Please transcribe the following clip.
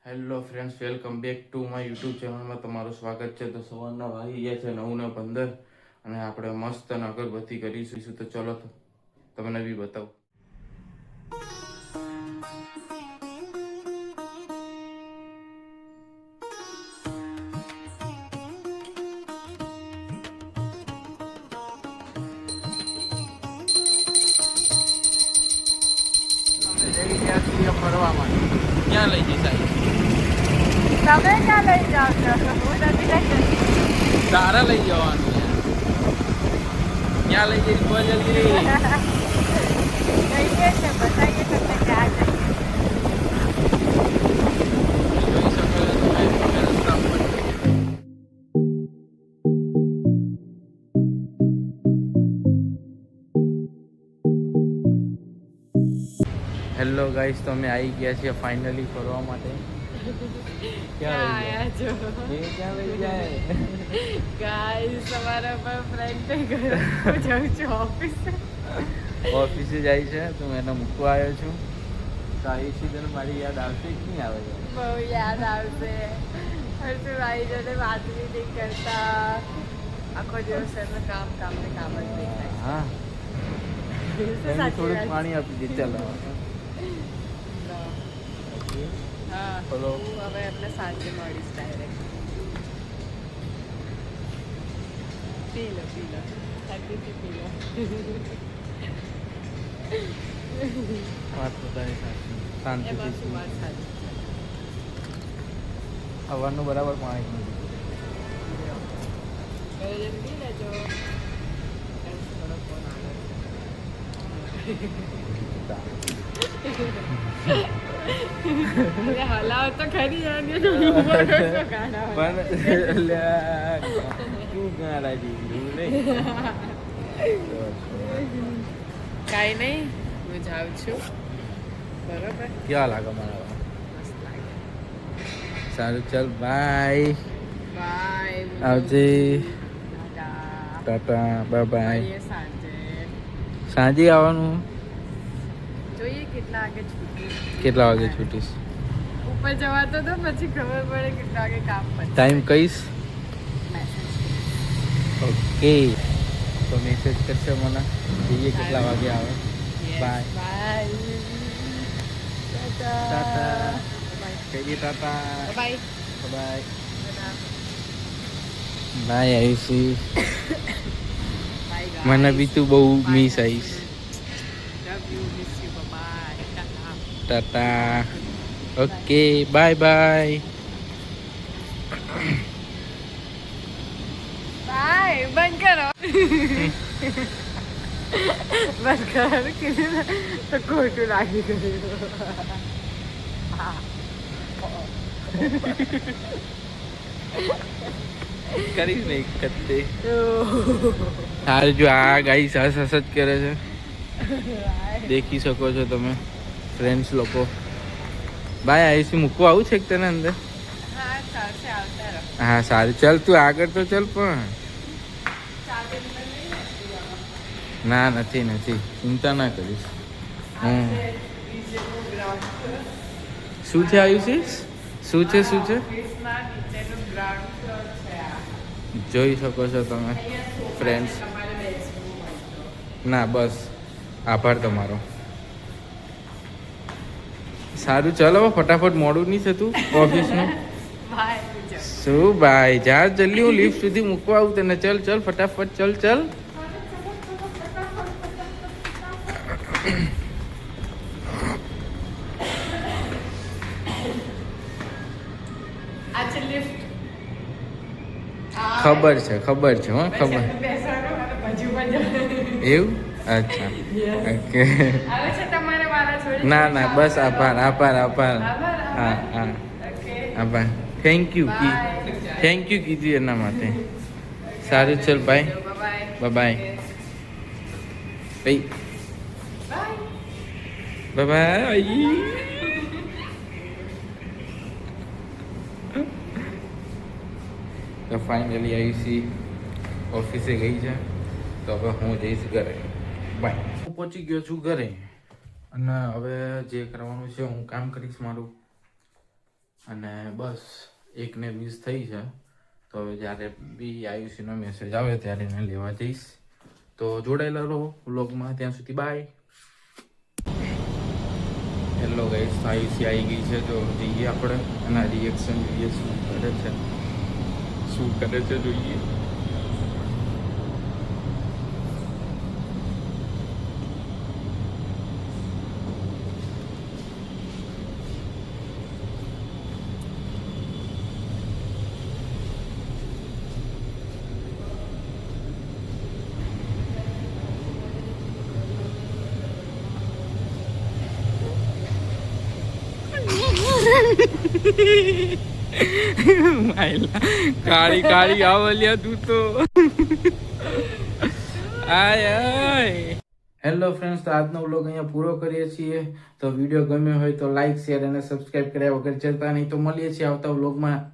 Hello friends, welcome back to my YouTube ચેનલમાં તમારું સ્વાગત છે. તો સવારના વાગી ગયા છે 9:15 અને આપણે મસ્ત અગરબત્તી કરીશું. તો ચલો તો તમને બી બતાવું. જઈ ગયા છીએ ફરવા માટે. ક્યાં લઈ જઈશ? તમે ક્યાં લઈ જાઓ છો? હું નથી લઈ જતી. તારા લઈ જવાનું. ક્યાં લઈ જઈશ? બોલ જલ્દી. જઈએ છે, બતાવીએ તમને ક્યાં જઈએ. જોઈ શકો છો તમે રસ્તા પર. હેલો ગાઈસ, તો અમે આવી ગયા છીએ ફાઇનલી ફરવા માટે. ક્યાં આયા છો? ક્યાં લઈ જાય? ગાઈસ, તમારા પર ફ્રેન્ડ ઘરે હું જાઉં છું ઓફિસે. ઓફિસે જાય છે તો હું એને મૂકવા આવ્યો છું. તો આયુષી તને મારી યાદ આવશે કે નહીં આવે? બહુ યાદ આવશે. હર્ષુ ભાઈ જોડે વાત બી નહીં કરતા. આખો દિવસ એનું કામ ને કામ જ દેખાય. હા, એને થોડુંક પાણી આપી દે. ચાલો. હા, બોલો. હું હવે એમને સાંજે મળીશ ડાયરેક્ટ. પી લો શાંતિથી પી લો. વાત પોતાની શાંતિથી એમાં શું વાત સાચી છે? સવારનું બરાબર પાણી પીવું. ઘરે જઈને પી લેજો. થોડો ફોન આવે છે. હલાવ તો ખરી યાર. પણ તું ગાળા દીધું નહીં. કાંઈ નહીં, હું જાઉં છું. બરોબર, કેવા લાગે મારા? મસ્ત લાગે. સારું, ચાલ બાય. બાય. આવજે. ટાટા. Tata, bye bye. મળીએ સાંજે. સાંજે આવવાનું? જોઈએ કેટલા વાગે છૂટી. કેટલા વાગે છૂટીશ? ઉપર જવાતો તો પછી ખબર પડે કેટલા વાગે કામ પતે. ટાઈમ કહીશ. મેસેજ. ઓકે, તો મેસેજ કરશે મને. જોઈએ કેટલા વાગે આવે. બાય. બાય. ટાટા. ટાટા. કહીએ tata. Bye. Bye. Bye Ayushi. Bye. મને બી તું બહુ મિસ આવીશ. Love you, miss you. Bye. Tata. Tata. Okay, bye bye. Bye. બંધ કરો. બંધ કરો કીધું ને તો ખોટું લાગી ગયું. કરીશ નહીં કત્તે. હાલ જો આ ગાઈ સસ જ કરે છે. દેખી શકો છો તમે ફ્રેન્ડ્સ લોકો. બાય આયુષી, મૂકવા આવું છે કે તને અંદર? હા, ચાલશે, આવતા રહો. હા સારું, ચાલ તું આગળ તો ચાલ. પણ ના, નથી, ચિંતા ના કરીશ. શું છે આયુષી? શું છે? જોઈ શકો છો તમે ફ્રેન્ડ્સ. ના બસ, આભાર તમારો. સારું, ચાલો ફટાફટ, મોડું નહીં થતું ઓફિસનું. શું ભાઈ, જા જલ્દી, હું લિફ્ટ સુધી મૂકવા આવું તને. ચલ ફટાફટ, ચલ. ખબર છે હો, ખબર. એવું? અચ્છા, ઓકે. ના બસ, આભાર. હા આભાર. થેન્ક યુ કીધું એના માટે. સારું, ચલ બાય બાય. તો ફાઇનલી આયુષી ઓફિસે ગઈ છે. તો હવે હું જઈશ ઘરે. બાય. હું પહોંચી ગયો છું ઘરે અને હવે જે કરવાનું છે હું કામ કરીશ મારું. અને બસ એકને 20 થઈ છે. તો હવે જ્યારે બી આયુષીનો મેસેજ આવે ત્યારે એને લેવા જઈશ. તો જોડાયેલા રહો વ્લોગમાં. ત્યાં સુધી બાય. હેલો ગાઈસ, આયુષી આવી ગઈ છે. તો જઈએ આપણે એના રિએક્શન જોઈએ શું કરે છે જોઈએ. કાળી કાળી આવલ્યા તું તો. આય આય. હેલો ફ્રેન્ડ્સ, તો આજનો વ્લોગ અહીંયા પૂરો કરીએ છીએ. તો વિડીયો ગમ્યો હોય તો લાઈક, શેર અને સબસ્ક્રાઇબ કર્યા વગર જતા નહીં. તો મળીએ છીએ આવતા વ્લોગમાં.